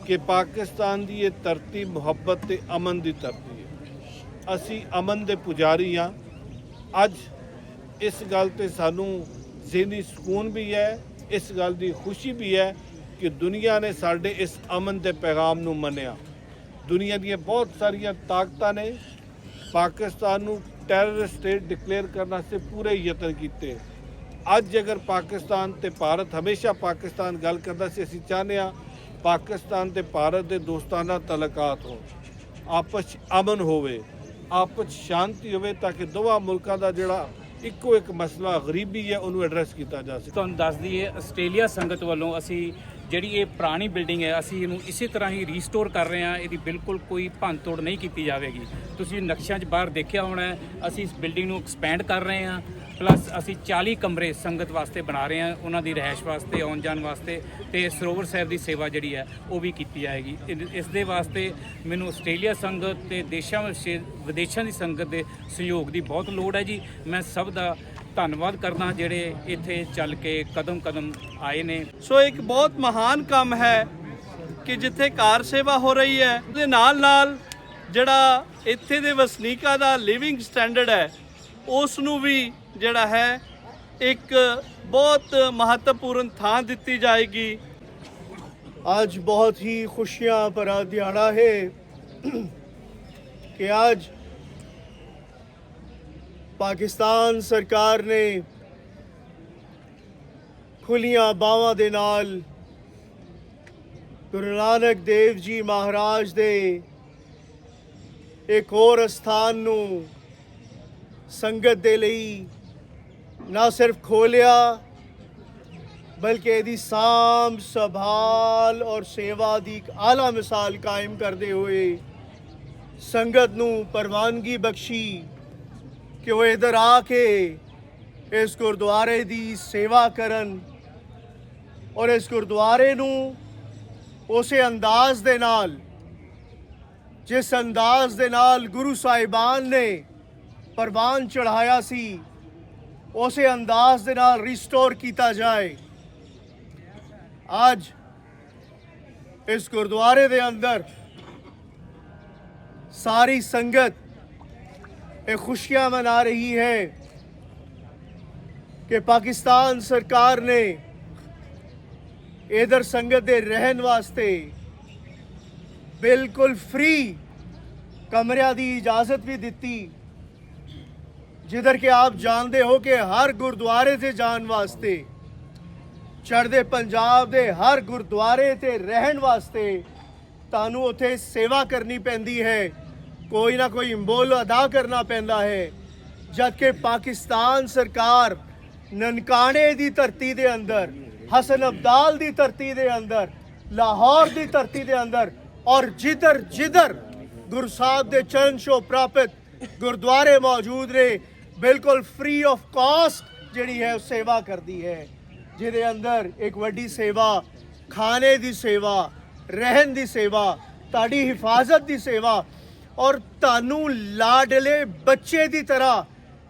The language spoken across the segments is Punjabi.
कि पाकिस्तान की ये धरती मुहब्बत ते अमन की धरती है। असी अमन के पुजारी हाँ। अज इस गल ते सानू ज़हनी सुकून भी है, इस गल की खुशी भी है कि दुनिया ने साडे इस अमन के पैगाम नू मन्निया। दुनिया दी बहुत सारिया ताकतां ने पाकिस्तान नू टैररिस्ट स्टेट डिकलेयर करने से पूरे यतन किए। अज अगर पाकिस्तान ते भारत, हमेशा पाकिस्तान गल करदा सी, असीं चाहते हाँ पाकिस्तान ते भारत के दोस्ताना तलकात हो, आपस अमन होवे, आपस शांति होवे, ताकि दोवां मुल्कां दा जिहड़ा इक्को एक मसला गरीबी है उन्होंने एड्रैस किया जा सके। ਤੁਹਾਨੂੰ ਦੱਸ ਦਈਏ ਆਸਟ੍ਰੇਲੀਆ ਸੰਗਤ ਵੱਲੋਂ ਅਸੀਂ ਜਿਹੜੀ ਇਹ ਪੁਰਾਣੀ ਬਿਲਡਿੰਗ ਹੈ ਅਸੀਂ ਇਹਨੂੰ ਇਸੇ ਤਰ੍ਹਾਂ ਹੀ ਰੀਸਟੋਰ ਕਰ ਰਹੇ ਹਾਂ। ਇਹਦੀ ਬਿਲਕੁਲ ਕੋਈ ਭੰਨ ਤੋੜ ਨਹੀਂ ਕੀਤੀ ਜਾਵੇਗੀ। ਤੁਸੀਂ ਨਕਸ਼ਿਆਂ 'ਚ ਬਾਹਰ ਦੇਖਿਆ ਹੋਣਾ ਹੈ, ਅਸੀਂ ਇਸ ਬਿਲਡਿੰਗ ਨੂੰ ਐਕਸਪੈਂਡ ਕਰ ਰਹੇ ਹਾਂ। ਪਲੱਸ ਅਸੀਂ 40 ਕਮਰੇ ਸੰਗਤ ਵਾਸਤੇ ਬਣਾ ਰਹੇ ਹਾਂ, ਉਹਨਾਂ ਦੀ ਰਿਹਾਇਸ਼ ਵਾਸਤੇ, ਆਉਣ ਜਾਣ ਵਾਸਤੇ, ਤੇ ਸਰੋਵਰ ਸਾਹਿਬ ਦੀ ਸੇਵਾ ਜਿਹੜੀ ਹੈ ਉਹ ਵੀ ਕੀਤੀ ਜਾਏਗੀ। ਇਸ ਦੇ ਵਾਸਤੇ ਮੈਨੂੰ ਆਸਟ੍ਰੇਲੀਆ ਸੰਗਤ ਤੇ ਦੇਸ਼ਾਂ ਵਿਦੇਸ਼ਾਂ ਦੀ ਸੰਗਤ ਦੇ ਸਹਿਯੋਗ ਦੀ ਬਹੁਤ ਲੋੜ ਹੈ ਜੀ। ਮੈਂ ਸਭ ਦਾ ਧੰਨਵਾਦ ਕਰਦਾ ਜਿਹੜੇ ਇੱਥੇ ਚੱਲ ਕੇ ਕਦਮ ਕਦਮ ਆਏ ਨੇ। ਸੋ ਇੱਕ ਬਹੁਤ ਮਹਾਨ ਕੰਮ ਹੈ ਕਿ ਜਿੱਥੇ ਕਾਰ ਸੇਵਾ ਹੋ ਰਹੀ ਹੈ ਉਹਦੇ ਨਾਲ ਜਿਹੜਾ ਇੱਥੇ ਦੇ ਵਸਨੀਕਾਂ ਦਾ ਲਿਵਿੰਗ ਸਟੈਂਡਰਡ ਹੈ ਉਸ ਨੂੰ ਵੀ ਜਿਹੜਾ ਹੈ ਇੱਕ ਬਹੁਤ ਮਹੱਤਵਪੂਰਨ ਥਾਂ ਦਿੱਤੀ ਜਾਏਗੀ। आज बहुत ही खुशियाँ भरा दिहाड़ा है कि आज पाकिस्तान सरकार ने खुलियां बावां दे नाल गुरु नानक देव जी महाराज दे एक और स्थान नू संगत दे लई ना सिर्फ खोलिया बल्कि इहदी साम संभाल और सेवा दी एक आला मिसाल कायम करते हुए संगत नू प्रवानगी बख्शी कि वो इधर आके इस गुरुद्वारे दी सेवा करन और इस गुरुद्वारे नू उसे अंदाज दे नाल जिस अंदाज दे नाल गुरु साहिबान ने परवान चढ़ाया सी उसे अंदाज दे नाल रिस्टोर किया जाए। आज इस गुरुद्वारे दे अंदर सारी संगत ये खुशियां मना रही है कि पाकिस्तान सरकार ने इधर संगत दे रहन वास्ते बिल्कुल फ्री कमरिया दी इजाज़त भी दी, जिधर के आप जानते हो कि हर गुरुद्वारे से जान वास्ते, चढ़दे पंजाब दे हर गुरुद्वारे ते रहन वास्ते तानू उत्थे सेवा करनी पैंदी है, कोई ना कोई मुल अदा करना पैंदा है। जबकि पाकिस्तान सरकार ननकाने दी धरती दे अंदर, हसन अब्दाल दी धरती दे अंदर, लाहौर दी धरती दे अंदर और जिधर जिधर गुरु साहब दे चरण छो प्राप्त गुरुद्वारे मौजूद ने बिल्कुल फ्री ऑफ कॉस्ट जिहड़ी है सेवा करती है, जिहदे अंदर एक वड्डी सेवा खाने दी सेवा, रहन दी सेवा, ताड़ी हिफाजत दी सेवा और तानू लाडले बच्चे दी तरह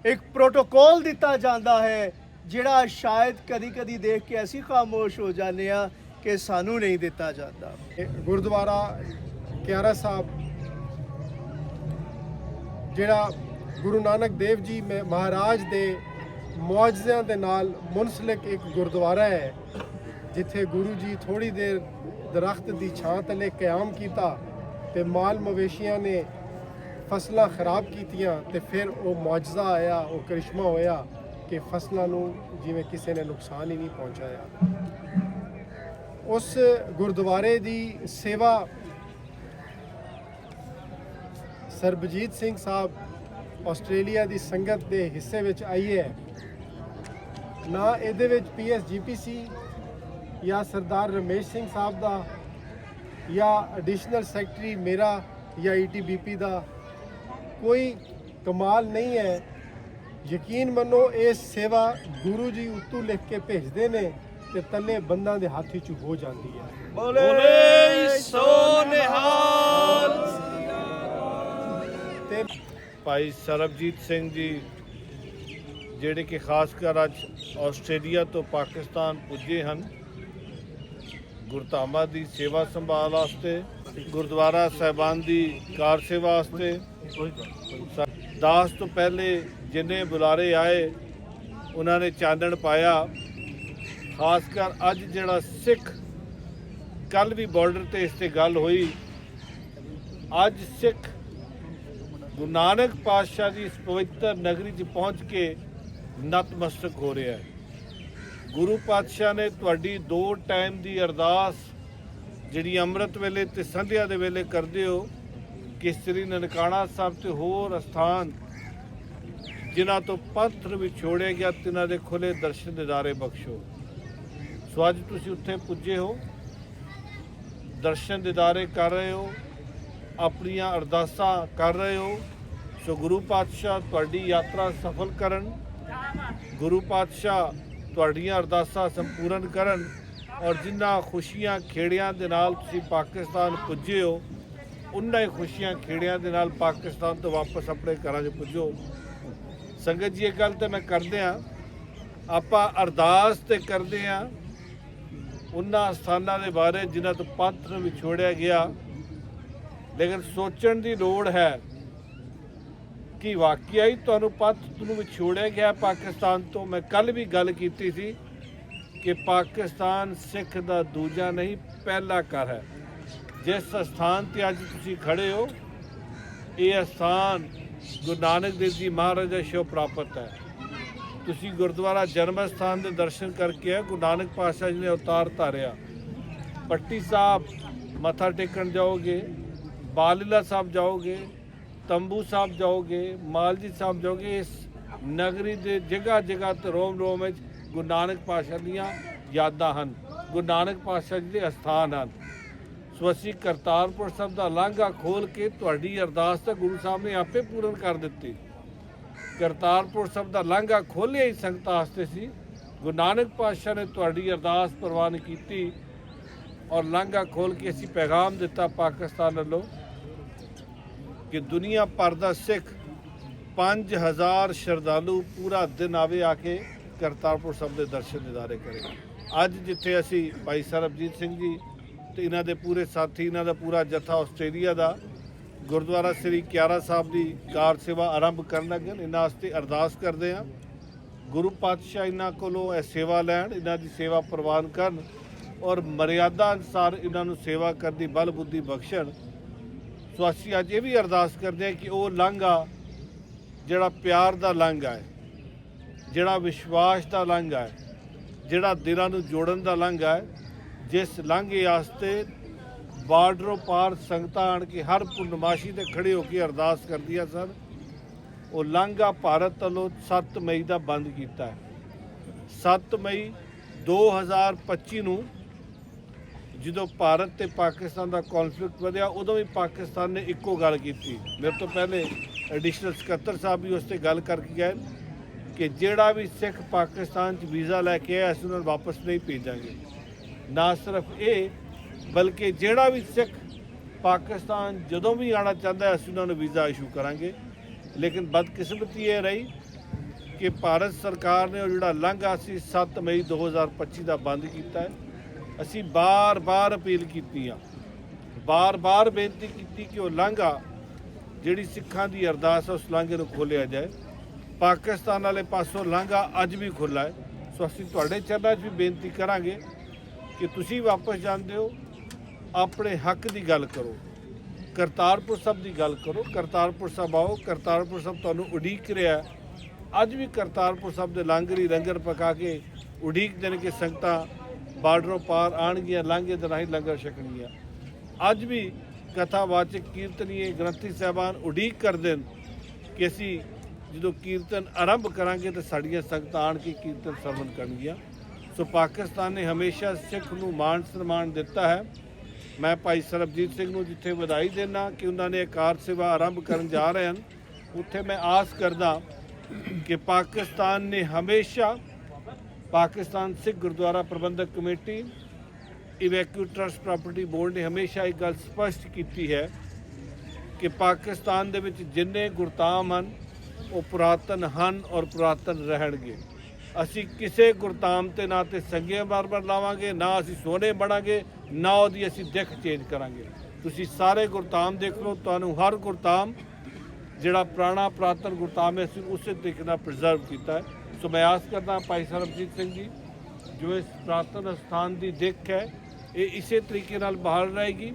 एक प्रोटोकॉल दिता जाता है जिहड़ा शायद कदी कदी देख के असी खामोश हो जाने कि सानू नहीं दिता जाता। गुरुद्वारा क्यारा साहब जिहड़ा गुरु नानक देव जी महाराज दे मुआजिज़ियां दे नाल मुनसलिक एक गुरुद्वारा है, जिथे गुरु जी थोड़ी देर दरख्त दी छां तले क्याम कीता ते माल मवेशियां ने फसलां खराब कीतियां ते फिर वो मुआजिज़ा आया, वो करिश्मा होया कि फसलां नूं जिवें किसी ने नुकसान ही नहीं पहुंचाया। उस गुरुद्वारे दी सेवा सरबजीत सिंह साहब ਆਸਟ੍ਰੇਲੀਆ ਦੀ ਸੰਗਤ ਦੇ ਹਿੱਸੇ ਵਿੱਚ ਆਈ ਹੈ। ਨਾ ਇਹਦੇ ਵਿੱਚ PSGPC ਜਾਂ ਸਰਦਾਰ ਰਮੇਸ਼ ਸਿੰਘ ਸਾਹਿਬ ਦਾ ਜਾਂ ਐਡੀਸ਼ਨਲ ਸੈਕਟਰੀ ਮੇਰਾ ਜਾਂ ETBP ਦਾ ਕੋਈ ਕਮਾਲ ਨਹੀਂ ਹੈ। ਯਕੀਨ ਮੰਨੋ ਇਹ ਸੇਵਾ ਗੁਰੂ ਜੀ ਉੱਤੋਂ ਲਿਖ ਕੇ ਭੇਜਦੇ ਨੇ ਤੇ ਤੱਲੇ ਬੰਦਾਂ ਦੇ ਹੱਥ 'ਚ ਹੋ ਜਾਂਦੀ ਹੈ। ਬੋਲੇ ਸੋ ਨਿਹਾਲ। ਤੇ भाई सरबजीत सिंह जी ਜਿਹੜੇ ਕਿ ਖਾਸ ਕਰ ਅੱਜ ਆਸਟ੍ਰੇਲੀਆ ਤੋਂ ਪਾਕਿਸਤਾਨ ਪੁੱਜੇ ਹਨ। ਗੁਰਧਾਮਾਂ ਦੀ ਸੇਵਾ ਸੰਭਾਲ ਵਾਸਤੇ, ਗੁਰਦੁਆਰਾ ਸਾਹਿਬਾਨ ਦੀ ਕਾਰ ਸੇਵਾ ਵਾਸਤੇ। ਦਾਸ ਤੋਂ ਪਹਿਲੇ ਜਿੰਨੇ ਬੁਲਾਰੇ ਆਏ ਉਹਨਾਂ ਨੇ ਚਾਨਣ ਪਾਇਆ। ਖਾਸ ਕਰ ਅੱਜ ਜਿਹੜਾ ਸਿੱਖ, ਕੱਲ ਵੀ ਬਾਰਡਰ ਤੇ ਇਸ ਤੇ ਗੱਲ ਹੋਈ, ਅੱਜ ਸਿੱਖ ਗੁਰੂ ਨਾਨਕ ਪਾਤਸ਼ਾਹ ਦੀ ਇਸ ਪਵਿੱਤਰ ਨਗਰੀ 'ਚ ਪਹੁੰਚ ਕੇ ਨਤਮਸਤਕ ਹੋ ਰਿਹਾ ਹੈ। ਗੁਰੂ ਪਾਤਸ਼ਾਹ ਨੇ ਤੁਹਾਡੀ 2 ਟਾਈਮ ਦੀ ਅਰਦਾਸ ਜਿਹੜੀ ਅੰਮ੍ਰਿਤ ਵੇਲੇ ਤੇ ਸੰਧਿਆ ਦੇ ਵੇਲੇ ਕਰਦੇ ਹੋ ਕਿ ਸ੍ਰੀ ਨਨਕਾਣਾ ਸਾਹਿਬ ਤੇ ਹੋਰ ਅਸਥਾਨ ਜਿਨ੍ਹਾਂ ਤੋਂ ਪੰਥ ਨੂੰ ਵਿਛੋੜਿਆ ਗਿਆ ਤਿਨਾਂ ਦੇ ਖੁੱਲੇ ਦਰਸ਼ਨ ਦਿਦਾਰੇ ਬਖਸ਼ੋ। ਸੋ ਅੱਜ ਤੁਸੀਂ ਉੱਥੇ ਪੁੱਜੇ ਹੋ, ਦਰਸ਼ਨ ਦਿਦਾਰੇ ਕਰ ਰਹੇ ਹੋ, ਆਪਣੀਆਂ ਅਰਦਾਸਾਂ ਕਰ ਰਹੇ ਹੋ। ਸੋ ਗੁਰੂ ਪਾਤਸ਼ਾਹ ਤੁਹਾਡੀ ਯਾਤਰਾ ਸਫਲ ਕਰਨ, ਗੁਰੂ ਪਾਤਸ਼ਾਹ ਤੁਹਾਡੀਆਂ ਅਰਦਾਸਾਂ ਸੰਪੂਰਨ ਕਰਨ, ਔਰ ਜਿਨ੍ਹਾਂ ਖੁਸ਼ੀਆਂ ਖੇੜਿਆਂ ਦੇ ਨਾਲ ਤੁਸੀਂ ਪਾਕਿਸਤਾਨ ਪੁੱਜੇ ਹੋ ਉਹਨਾਂ ਹੀ ਖੁਸ਼ੀਆਂ ਖੇੜਿਆਂ ਦੇ ਨਾਲ ਪਾਕਿਸਤਾਨ ਤੋਂ ਵਾਪਸ ਆਪਣੇ ਘਰਾਂ 'ਚ ਪੁੱਜੋ। ਸੰਗਤ ਜੀ, ਇਹ ਗੱਲ ਤਾਂ ਮੈਂ ਕਰਦੇ ਹਾਂ, ਆਪਾਂ ਅਰਦਾਸ ਤੇ ਕਰਦੇ ਹਾਂ ਉਹਨਾਂ ਸਥਾਨਾਂ ਦੇ ਬਾਰੇ ਜਿਨ੍ਹਾਂ ਤੋਂ ਪੰਥ ਨੂੰ ਵਿਛੋੜਿਆ ਗਿਆ, ਲੇਕਿਨ ਸੋਚਣ ਦੀ ਲੋੜ ਹੈ ਕਿ ਵਾਕਿਆ ਹੀ ਤੁਹਾਨੂੰ ਪੰਥ ਨੂੰ ਵਿਛੋੜਿਆ ਗਿਆ ਪਾਕਿਸਤਾਨ ਤੋਂ। ਮੈਂ ਕੱਲ ਵੀ ਗੱਲ ਕੀਤੀ ਸੀ ਕਿ ਪਾਕਿਸਤਾਨ ਸਿੱਖ ਦਾ ਦੂਜਾ ਨਹੀਂ ਪਹਿਲਾ ਘਰ ਹੈ। ਜਿਸ ਸਥਾਨ ਤੇ ਅੱਜ ਤੁਸੀਂ ਖੜੇ ਹੋ, ਇਹ ਸਥਾਨ ਗੁਰੂ ਨਾਨਕ ਦੇਵ ਜੀ ਮਹਾਰਾਜ ਦਾ ਸ਼ੋ ਪ੍ਰਾਪਤ ਹੈ। ਤੁਸੀਂ ਗੁਰਦੁਆਰਾ ਜਨਮ ਸਥਾਨ ਦੇ ਦਰਸ਼ਨ ਕਰਕੇ ਆ, ਗੁਰੂ ਨਾਨਕ ਪਾਤਸ਼ਾਹ ਜੀ ਨੇ ਅਵਤਾਰ ਧਾਰਿਆ। ਪੱਟੀ ਸਾਹਿਬ ਮੱਥਾ ਟੇਕਣ ਜਾਓਗੇ, ਬਾਲੀਲਾ ਸਾਹਿਬ ਜਾਓਗੇ, ਤੰਬੂ ਸਾਹਿਬ ਜਾਓਗੇ, ਮਾਲਜੀ ਸਾਹਿਬ ਜਾਓਗੇ। ਇਸ ਨਗਰੀ ਦੇ ਜਗ੍ਹਾ ਜਗ੍ਹਾ ਤੇ ਰੋਮ ਰੋਮ ਵਿੱਚ ਗੁਰੂ ਨਾਨਕ ਪਾਤਸ਼ਾਹ ਦੀਆਂ ਯਾਦਾਂ ਹਨ, ਗੁਰੂ ਨਾਨਕ ਪਾਤਸ਼ਾਹ ਜੀ ਦੇ ਅਸਥਾਨ ਹਨ। ਸੋ ਅਸੀਂ ਕਰਤਾਰਪੁਰ ਸਾਹਿਬ ਦਾ ਲਾਂਘਾ ਖੋਲ੍ਹ ਕੇ ਤੁਹਾਡੀ ਅਰਦਾਸ ਤਾਂ ਗੁਰੂ ਸਾਹਿਬ ਨੇ ਆਪੇ ਪੂਰਨ ਕਰ ਦਿੱਤੀ। ਕਰਤਾਰਪੁਰ ਸਾਹਿਬ ਦਾ ਲਾਂਘਾ ਖੋਲ੍ਹਿਆ ਹੀ ਸੰਗਤਾਂ ਵਾਸਤੇ ਸੀ। ਗੁਰੂ ਨਾਨਕ ਪਾਤਸ਼ਾਹ ਨੇ ਤੁਹਾਡੀ ਅਰਦਾਸ ਪ੍ਰਵਾਨ ਕੀਤੀ ਔਰ ਲਾਂਘਾ ਖੋਲ੍ਹ ਕੇ ਅਸੀਂ ਪੈਗਾਮ ਦਿੱਤਾ ਪਾਕਿਸਤਾਨ ਵੱਲੋਂ ਕਿ ਦੁਨੀਆ ਭਰ ਦਾ ਸਿੱਖ 5000 ਸ਼ਰਧਾਲੂ ਪੂਰਾ ਦਿਨ ਆਵੇ ਆ ਕੇ ਕਰਤਾਰਪੁਰ ਸਾਹਿਬ ਦੇ ਦਰਸ਼ਨ ਦਿਦਾਰੇ ਕਰੇ। ਅੱਜ ਜਿੱਥੇ ਅਸੀਂ ਭਾਈ ਸਰਬਜੀਤ ਸਿੰਘ ਜੀ ਤੇ ਇਹਨਾਂ ਦੇ ਪੂਰੇ ਸਾਥੀ, ਇਹਨਾਂ ਦਾ ਪੂਰਾ ਜਥਾ ਆਸਟ੍ਰੇਲੀਆ ਦਾ ਗੁਰਦੁਆਰਾ ਸ੍ਰੀ ਕਿਆਰਾ ਸਾਹਿਬ ਦੀ ਕਾਰ ਸੇਵਾ ਆਰੰਭ ਕਰਨ ਲੱਗੇ, ਇਹਨਾਂ ਵਾਸਤੇ ਅਰਦਾਸ ਕਰਦੇ ਹਾਂ ਗੁਰੂ ਪਾਤਸ਼ਾਹ ਇਹਨਾਂ ਕੋਲੋਂ ਇਹ ਸੇਵਾ ਲੈਣ, ਇਹਨਾਂ ਦੀ ਸੇਵਾ ਪ੍ਰਵਾਨ ਕਰਨ ਔਰ ਮਰਿਆਦਾ ਅਨੁਸਾਰ ਇਹਨਾਂ ਨੂੰ ਸੇਵਾ ਕਰਨ ਦੀ ਬਲ ਬੁੱਧੀ ਬਖਸ਼ਣ। ਸੋ ਅਸੀਂ ਅੱਜ ਇਹ ਵੀ ਅਰਦਾਸ ਕਰਦੇ ਹਾਂ ਕਿ ਉਹ ਲਾਂਘਾ ਜਿਹੜਾ ਪਿਆਰ ਦਾ ਲਾਂਘਾ ਹੈ, ਜਿਹੜਾ ਵਿਸ਼ਵਾਸ ਦਾ ਲਾਂਘਾ ਹੈ, ਜਿਹੜਾ ਦਿਲਾਂ ਨੂੰ ਜੋੜਨ ਦਾ ਲਾਂਘਾ ਹੈ, ਜਿਸ ਲਾਂਘੇ ਵਾਸਤੇ ਬਾਰਡਰੋਂ ਪਾਰ ਸੰਗਤਾਂ ਆਣ ਕੇ ਹਰ ਪੂਰਨਮਾਸ਼ੀ ਤੇ ਖੜੇ ਹੋ ਕੇ ਅਰਦਾਸ ਕਰਦੀਆਂ ਸਨ, ਉਹ ਲਾਂਘਾ ਭਾਰਤ ਵੱਲੋਂ 7 ਮਈ ਦਾ ਬੰਦ ਕੀਤਾ ਹੈ। 7 ਮਈ 2025 ਨੂੰ ਜਦੋਂ ਭਾਰਤ ਤੇ ਪਾਕਿਸਤਾਨ ਦਾ ਕੌਨਫਲਿਕਟ ਵਧਿਆ, ਉਦੋਂ ਵੀ ਪਾਕਿਸਤਾਨ ਨੇ ਇੱਕੋ ਗੱਲ ਕੀਤੀ। ਮੇਰੇ ਤੋਂ ਪਹਿਲੇ ਐਡੀਸ਼ਨਲ ਸਕੱਤਰ ਸਾਹਿਬ ਵੀ ਉਸ ਤੇ ਗੱਲ ਕਰਕੇ ਗਏ ਕਿ ਜਿਹੜਾ ਵੀ ਸਿੱਖ ਪਾਕਿਸਤਾਨ 'ਚ ਵੀਜ਼ਾ ਲੈ ਕੇ ਆਇਆ ਅਸੀਂ ਉਹਨਾਂ ਨੂੰ ਵਾਪਸ ਨਹੀਂ ਭੇਜਾਂਗੇ। ਨਾ ਸਿਰਫ ਇਹ ਬਲਕਿ ਜਿਹੜਾ ਵੀ ਸਿੱਖ ਪਾਕਿਸਤਾਨ ਜਦੋਂ ਵੀ ਆਉਣਾ ਚਾਹੁੰਦਾ ਅਸੀਂ ਉਹਨਾਂ ਨੂੰ ਵੀਜ਼ਾ ਇਸ਼ੂ ਕਰਾਂਗੇ। ਲੇਕਿਨ ਬਦਕਿਸਮਤੀ ਇਹ ਰਹੀ ਕਿ ਭਾਰਤ ਸਰਕਾਰ ਨੇ ਉਹ ਜਿਹੜਾ ਲਾਂਘਾ ਸੀ 7 ਮਈ 2025 ਦਾ ਬੰਦ ਕੀਤਾ ਹੈ। ਅਸੀਂ ਬਾਰ-ਬਾਰ ਅਪੀਲ ਕੀਤੀ ਆ, ਬਾਰ-ਬਾਰ ਬੇਨਤੀ ਕੀਤੀ ਕਿ ਉਹ ਲਾਂਘਾ ਜਿਹੜੀ ਸਿੱਖਾਂ ਦੀ ਅਰਦਾਸ ਹੈ ਉਸ ਲਾਂਘੇ ਨੂੰ ਖੋਲ੍ਹਿਆ ਜਾਏ। ਪਾਕਿਸਤਾਨ ਵਾਲੇ ਪਾਸੋਂ ਲਾਂਘਾ ਅੱਜ ਵੀ ਖੁੱਲ੍ਹਾ ਹੈ। ਸੋ ਅਸੀਂ ਤੁਹਾਡੇ ਚਰਨਾਂ 'ਚ ਵੀ ਬੇਨਤੀ ਕਰਾਂਗੇ ਕਿ ਤੁਸੀਂ ਵਾਪਸ ਜਾਂਦੇ ਹੋ, ਆਪਣੇ ਹੱਕ ਦੀ ਗੱਲ ਕਰੋ, ਕਰਤਾਰਪੁਰ ਸਾਹਿਬ ਦੀ ਗੱਲ ਕਰੋ, ਕਰਤਾਰਪੁਰ ਸਾਹਿਬ ਆਓ। ਕਰਤਾਰਪੁਰ ਸਾਹਿਬ ਤੁਹਾਨੂੰ ਉਡੀਕ ਰਿਹਾ। ਅੱਜ ਵੀ ਕਰਤਾਰਪੁਰ ਸਾਹਿਬ ਦੇ ਲਾਂਗਰੀ ਲੰਗਰ ਪਕਾ ਕੇ ਉਡੀਕਦੇ ਨੇ ਕਿ ਸੰਗਤਾਂ ਬਾਰਡਰੋਂ ਪਾਰ ਆਉਣਗੀਆਂ, ਲਾਂਘੇ ਦੇ ਰਾਹੀਂ ਲੰਗਰ ਛਕਣਗੀਆਂ। ਅੱਜ ਵੀ ਕਥਾਵਾਚਕ ਕੀਰਤਨੀਏ ਗ੍ਰੰਥੀ ਸਾਹਿਬਾਨ ਉਡੀਕ ਕਰਦੇ ਨੇ ਕਿ ਅਸੀਂ ਜਦੋਂ ਕੀਰਤਨ ਆਰੰਭ ਕਰਾਂਗੇ ਤਾਂ ਸਾਡੀਆਂ ਸੰਗਤਾਂ ਆਣ ਕੇ ਕੀਰਤਨ ਸਰਵਣ ਕਰਨਗੀਆਂ। ਸੋ ਪਾਕਿਸਤਾਨ ਨੇ ਹਮੇਸ਼ਾ ਸਿੱਖ ਨੂੰ ਮਾਣ ਸਨਮਾਨ ਦਿੱਤਾ ਹੈ। ਮੈਂ ਭਾਈ ਸਰਬਜੀਤ ਸਿੰਘ ਨੂੰ ਜਿੱਥੇ ਵਧਾਈ ਦੇਣਾ ਕਿ ਉਹਨਾਂ ਨੇ ਕਾਰ ਸੇਵਾ ਆਰੰਭ ਕਰਨ ਜਾ ਰਹੇ ਹਨ, ਉੱਥੇ ਮੈਂ ਆਸ ਕਰਦਾ ਕਿ ਪਾਕਿਸਤਾਨ ਨੇ ਹਮੇਸ਼ਾ, ਪਾਕਿਸਤਾਨ ਸਿੱਖ ਗੁਰਦੁਆਰਾ ਪ੍ਰਬੰਧਕ ਕਮੇਟੀ, ਇਵੈਕਿਊ ਟਰਸਟ ਪ੍ਰਾਪਰਟੀ ਬੋਰਡ ਨੇ ਹਮੇਸ਼ਾ ਇੱਕ ਗੱਲ ਸਪਸ਼ਟ ਕੀਤੀ ਹੈ ਕਿ ਪਾਕਿਸਤਾਨ ਦੇ ਵਿੱਚ ਜਿੰਨੇ ਗੁਰਧਾਮ ਹਨ ਉਹ ਪੁਰਾਤਨ ਹਨ ਔਰ ਪੁਰਾਤਨ ਰਹਿਣਗੇ। ਅਸੀਂ ਕਿਸੇ ਗੁਰਤਾਮ ਤੇ ਨਾ ਤੇ ਸੰਗੇ ਬਾਰ-ਬਾਰ ਲਾਵਾਂਗੇ, ਨਾ ਅਸੀਂ ਸੋਨੇ ਬਣਾਂਗੇ, ਨਾ ਉਹਦੀ ਅਸੀਂ ਦਿੱਖ ਚੇਂਜ ਕਰਾਂਗੇ। ਤੁਸੀਂ ਸਾਰੇ ਗੁਰਤਾਮ ਦੇਖ ਲਓ, ਤੁਹਾਨੂੰ ਹਰ ਗੁਰਤਾਮ ਜਿਹੜਾ ਪੁਰਾਣਾ ਪੁਰਾਤਨ ਗੁਰਤਾਮ ਹੈ ਅਸੀਂ ਉਸੇ ਤਰੀਕੇ ਨਾਲ ਪ੍ਰੀਜ਼ਰਵ ਕੀਤਾ ਹੈ। ਸੋ ਮੈਂ ਆਸ ਕਰਦਾ ਭਾਈ ਸਰਬਜੀਤ ਸਿੰਘ ਜੀ, ਜੋ ਇਸ ਪੁਰਾਤਨ ਸਥਾਨ ਦੀ ਦਿੱਖ ਹੈ ਇਹ ਇਸੇ ਤਰੀਕੇ ਨਾਲ ਬਹਾਲ ਰਹੇਗੀ,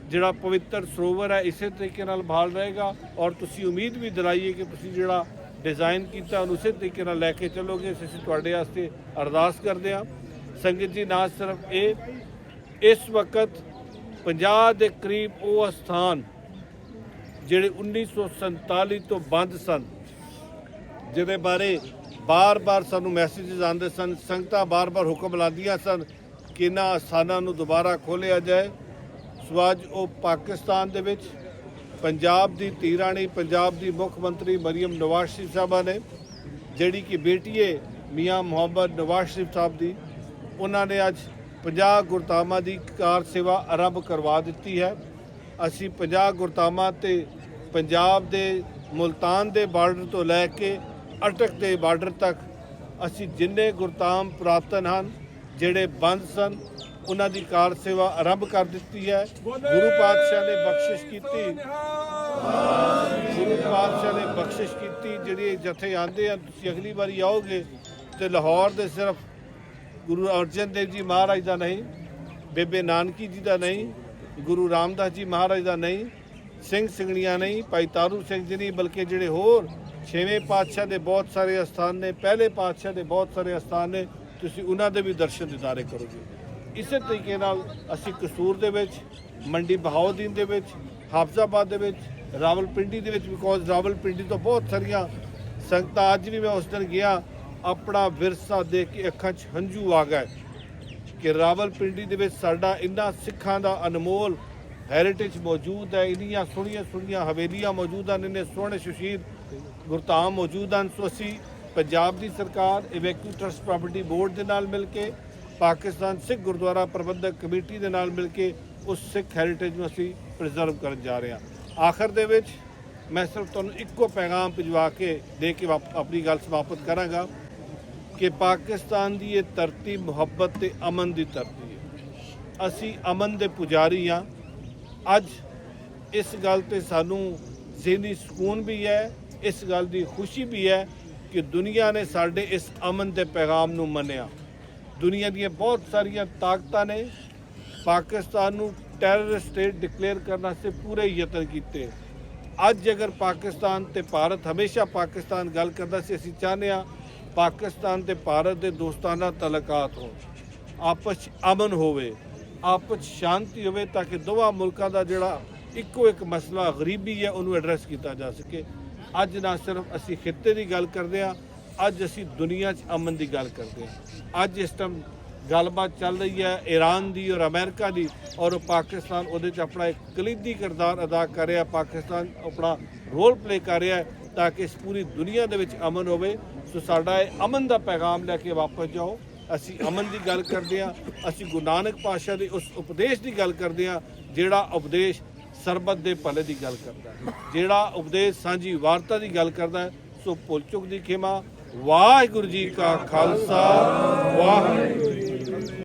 ਜਿਹੜਾ ਪਵਿੱਤਰ ਸਰੋਵਰ ਹੈ ਇਸੇ ਤਰੀਕੇ ਨਾਲ ਬਹਾਲ ਰਹੇਗਾ, ਔਰ ਤੁਸੀਂ ਉਮੀਦ ਵੀ ਦਿਲਾਈਏ ਕਿ ਤੁਸੀਂ ਜਿਹੜਾ ਡਿਜ਼ਾਈਨ ਕੀਤਾ ਉਹਨੂੰ ਉਸੇ ਤਰੀਕੇ ਨਾਲ ਲੈ ਕੇ ਚੱਲੋਗੇ। ਅਸੀਂ ਤੁਹਾਡੇ ਵਾਸਤੇ ਅਰਦਾਸ ਕਰਦੇ ਹਾਂ। ਸੰਗਤ ਜੀ, ਨਾ ਸਿਰਫ ਇਸ ਵਕਤ 50 ਦੇ ਕਰੀਬ ਉਹ ਸਥਾਨ ਜਿਹੜੇ 1947 ਤੋਂ ਬੰਦ ਸਨ, ਜਿਹਦੇ ਬਾਰੇ ਬਾਰ-ਬਾਰ ਸਾਨੂੰ ਮੈਸੇजेस ਆਉਂਦੇ ਸਨ, ਸੰਗਤਾਂ ਬਾਰ-ਬਾਰ ਹੁਕਮ ਲਾਉਂਦੀਆਂ ਸਨ ਕਿ ਇਹਨਾਂ ਸਥਾਨਾਂ ਨੂੰ ਦੁਬਾਰਾ ਖੋਲ੍ਹਿਆ ਜਾਏ। ਸੋ ਅੱਜ ਉਹ ਪਾਕਿਸਤਾਨ ਦੇ ਵਿੱਚ ਪੰਜਾਬ ਦੀ ਧੀ ਰਾਣੀ, ਪੰਜਾਬ ਦੀ ਮੁੱਖ ਮੰਤਰੀ ਮਰੀਮ ਨਵਾਜ਼ ਸ਼ਰੀਫ ਸਾਹਿਬਾ ਨੇ, ਜਿਹੜੀ ਕਿ ਬੇਟੀ ਹੈ ਮੀਆਂ ਮੁਹੰਮਦ ਨਵਾਜ਼ ਸ਼ਰੀਫ ਸਾਹਿਬ ਦੀ, ਉਹਨਾਂ ਨੇ ਅੱਜ 50 ਗੁਰਧਾਮਾਂ ਦੀ ਕਾਰ ਸੇਵਾ ਆਰੰਭ ਕਰਵਾ ਦਿੱਤੀ ਹੈ। ਅਸੀਂ 50 ਗੁਰਧਾਮਾਂ ਤੇ ਪੰਜਾਬ ਦੇ ਮੁਲਤਾਨ ਦੇ ਬਾਰਡਰ ਤੋਂ ਲੈ ਕੇ ਅਟਕ ਦੇ ਬਾਰਡਰ ਤੱਕ ਅਸੀਂ ਜਿੰਨੇ ਗੁਰਧਾਮ ਪੁਰਾਤਨ ਹਨ ਜਿਹੜੇ ਬੰਦ ਸਨ ਉਹਨਾਂ ਦੀ ਕਾਰ ਸੇਵਾ ਆਰੰਭ ਕਰ ਦਿੱਤੀ ਹੈ। ਗੁਰੂ ਪਾਤਸ਼ਾਹ ਨੇ ਬਖਸ਼ਿਸ਼ ਕੀਤੀ, ਗੁਰੂ ਪਾਤਸ਼ਾਹ ਨੇ ਬਖਸ਼ਿਸ਼ ਕੀਤੀ। ਜਿਹੜੇ ਜਥੇ ਆਉਂਦੇ ਹਨ, ਤੁਸੀਂ ਅਗਲੀ ਵਾਰੀ ਆਓਗੇ ਤੇ ਲਾਹੌਰ ਦੇ ਸਿਰਫ ਗੁਰੂ ਅਰਜਨ ਦੇਵ ਜੀ ਮਹਾਰਾਜ ਦਾ ਨਹੀਂ, ਬੇਬੇ ਨਾਨਕੀ ਜੀ ਦਾ ਨਹੀਂ, ਗੁਰੂ ਰਾਮਦਾਸ ਜੀ ਮਹਾਰਾਜ ਦਾ ਨਹੀਂ, ਸਿੰਘ ਸਿੰਘਣੀਆਂ ਨਹੀਂ, ਭਾਈ ਤਾਰੂ ਸਿੰਘ ਜੀ ਨਹੀਂ, ਬਲਕਿ ਜਿਹੜੇ ਹੋਰ 6ਵੇਂ ਪਾਤਸ਼ਾਹ ਦੇ ਬਹੁਤ ਸਾਰੇ ਅਸਥਾਨ ਨੇ, ਪਹਿਲੇ ਪਾਤਸ਼ਾਹ ਦੇ ਬਹੁਤ ਸਾਰੇ ਅਸਥਾਨ ਨੇ, ਤੁਸੀਂ ਉਹਨਾਂ ਦੇ ਵੀ ਦਰਸ਼ਨ ਦਿਦਾਰੇ ਕਰੋਗੇ। ਇਸੇ ਤਰੀਕੇ ਨਾਲ ਅਸੀਂ ਕਸੂਰ ਦੇ ਵਿੱਚ, ਮੰਡੀ ਬਹਾਉਦੀਨ ਦੇ ਵਿੱਚ, ਹਾਫਜ਼ਾਬਾਦ ਦੇ ਵਿੱਚ, ਰਾਵਲਪਿੰਡੀ ਦੇ ਵਿੱਚ, ਬਿਕੋਜ਼ ਰਾਵਲਪਿੰਡੀ ਤੋਂ ਬਹੁਤ ਸਾਰੀਆਂ ਸੰਗਤਾਂ, ਅੱਜ ਵੀ ਮੈਂ ਉਸ ਦਿਨ ਗਿਆ, ਆਪਣਾ ਵਿਰਸਾ ਦੇਖ ਕੇ ਅੱਖਾਂ 'ਚ ਹੰਝੂ ਆ ਗਏ ਕਿ ਰਾਵਲਪਿੰਡੀ ਦੇ ਵਿੱਚ ਸਾਡਾ ਇੰਨਾ ਸਿੱਖਾਂ ਦਾ ਅਨਮੋਲ ਹੈਰੀਟੇਜ ਮੌਜੂਦ ਹੈ, ਇੰਨੀਆਂ ਸੋਹਣੀਆਂ ਹਵੇਲੀਆਂ ਮੌਜੂਦ ਹਨ, ਇੰਨੇ ਸੋਹਣੇ ਸੁਸ਼ੀਲ ਗੁਰਧਾਮ ਮੌਜੂਦ ਹਨ। ਸੋ ਅਸੀਂ ਪੰਜਾਬ ਦੀ ਸਰਕਾਰ, ਇਵੈਕੂ ਟਰਸਟ ਪ੍ਰਾਪਰਟੀ ਬੋਰਡ ਦੇ ਨਾਲ ਮਿਲ ਕੇ, ਪਾਕਿਸਤਾਨ ਸਿੱਖ ਗੁਰਦੁਆਰਾ ਪ੍ਰਬੰਧਕ ਕਮੇਟੀ ਦੇ ਨਾਲ ਮਿਲ ਕੇ ਉਸ ਸਿੱਖ ਹੈਰੀਟੇਜ ਨੂੰ ਅਸੀਂ ਪ੍ਰੀਜ਼ਰਵ ਕਰਨ ਜਾ ਰਹੇ ਹਾਂ। ਆਖਰ ਦੇ ਵਿੱਚ ਮੈਂ ਸਿਰਫ ਤੁਹਾਨੂੰ ਇੱਕੋ ਪੈਗਾਮ ਭਿਜਵਾ ਕੇ ਦੇ ਕੇ ਆਪਣੀ ਗੱਲ ਸਮਾਪਤ ਕਰਾਂਗਾ ਕਿ ਪਾਕਿਸਤਾਨ ਦੀ ਇਹ ਧਰਤੀ ਮੁਹੱਬਤ ਤੇ ਅਮਨ ਦੀ ਧਰਤੀ ਹੈ। ਅਸੀਂ ਅਮਨ ਦੇ ਪੁਜਾਰੀ ਹਾਂ। ਅੱਜ ਇਸ ਗੱਲ ਤੇ ਸਾਨੂੰ ਜ਼ਿਹਨੀ ਸਕੂਨ ਵੀ ਹੈ, ਇਸ ਗੱਲ ਦੀ ਖੁਸ਼ੀ ਵੀ ਹੈ ਕਿ ਦੁਨੀਆ ਨੇ ਸਾਡੇ ਇਸ ਅਮਨ ਦੇ ਪੈਗਾਮ ਨੂੰ ਮੰਨਿਆ। ਦੁਨੀਆ ਦੀਆਂ ਬਹੁਤ ਸਾਰੀਆਂ ਤਾਕਤਾਂ ਨੇ ਪਾਕਿਸਤਾਨ ਨੂੰ ਟੈਰਰਿਸਟ ਸਟੇਟ ਡਿਕਲੇਅਰ ਕਰਨ ਵਾਸਤੇ ਪੂਰੇ ਯਤਨ ਕੀਤੇ। ਅੱਜ ਅਗਰ ਪਾਕਿਸਤਾਨ ਤੇ ਭਾਰਤ, ਹਮੇਸ਼ਾ ਪਾਕਿਸਤਾਨ ਗੱਲ ਕਰਦਾ ਸੀ, ਅਸੀਂ ਚਾਹੁੰਦੇ ਹਾਂ ਪਾਕਿਸਤਾਨ ਤੇ ਭਾਰਤ ਦੇ ਦੋਸਤਾਨਾ ਤਲਕਾਤ ਹੋਣ, ਆਪਸ 'ਚ ਅਮਨ ਹੋਵੇ, ਆਪਸ 'ਚ ਸ਼ਾਂਤੀ ਹੋਵੇ, ਤਾਂ ਕਿ ਦੋਵਾਂ ਮੁਲਕਾਂ ਦਾ ਜਿਹੜਾ ਇੱਕੋ ਇੱਕ ਮਸਲਾ ਗਰੀਬੀ ਹੈ ਉਹਨੂੰ ਐਡਰੈਸ ਕੀਤਾ ਜਾ ਸਕੇ। ਅੱਜ ਨਾ ਸਿਰਫ ਅਸੀਂ ਖਿੱਤੇ ਦੀ ਗੱਲ ਕਰਦੇ ਹਾਂ, ਅੱਜ ਅਸੀਂ ਦੁਨੀਆ 'ਚ ਅਮਨ ਦੀ ਗੱਲ ਕਰਦੇ ਹਾਂ। ਅੱਜ ਇਸ ਟਾਈਮ ਗੱਲਬਾਤ ਚੱਲ ਰਹੀ ਹੈ ਈਰਾਨ ਦੀ ਔਰ ਅਮਰੀਕਾ ਦੀ, ਔਰ ਪਾਕਿਸਤਾਨ ਉਹਦੇ 'ਚ ਆਪਣਾ ਇੱਕ ਕਲੀਦੀ ਕਿਰਦਾਰ ਅਦਾ ਕਰ ਰਿਹਾ। ਪਾਕਿਸਤਾਨ ਆਪਣਾ ਰੋਲ ਪਲੇ ਕਰ ਰਿਹਾ ਤਾਂ ਕਿ ਇਸ ਪੂਰੀ ਦੁਨੀਆ ਦੇ ਵਿੱਚ ਅਮਨ ਹੋਵੇ। ਸੋ ਸਾਡਾ ਇਹ ਅਮਨ ਦਾ ਪੈਗਾਮ ਲੈ ਕੇ ਵਾਪਸ ਜਾਓ। ਅਸੀਂ ਅਮਨ ਦੀ ਗੱਲ ਕਰਦੇ ਹਾਂ, ਅਸੀਂ ਗੁਰੂ ਨਾਨਕ ਪਾਤਸ਼ਾਹ ਦੇ ਉਸ ਉਪਦੇਸ਼ ਦੀ ਗੱਲ ਕਰਦੇ ਹਾਂ ਜਿਹੜਾ ਉਪਦੇਸ਼ ਸਰਬੱਤ ਦੇ ਭਲੇ ਦੀ ਗੱਲ ਕਰਦਾ ਹੈ, ਜਿਹੜਾ ਉਪਦੇਸ਼ ਸਾਂਝੀ ਵਾਰਤਾ ਦੀ ਗੱਲ ਕਰਦਾ ਹੈ। ਸੋ ਭੁੱਲ ਚੁੱਕ ਦੀ ਖਿਮਾ। ਵਾਹਿਗੁਰੂ ਜੀ ਕਾ ਖਾਲਸਾ, ਵਾਹਿਗੁਰੂ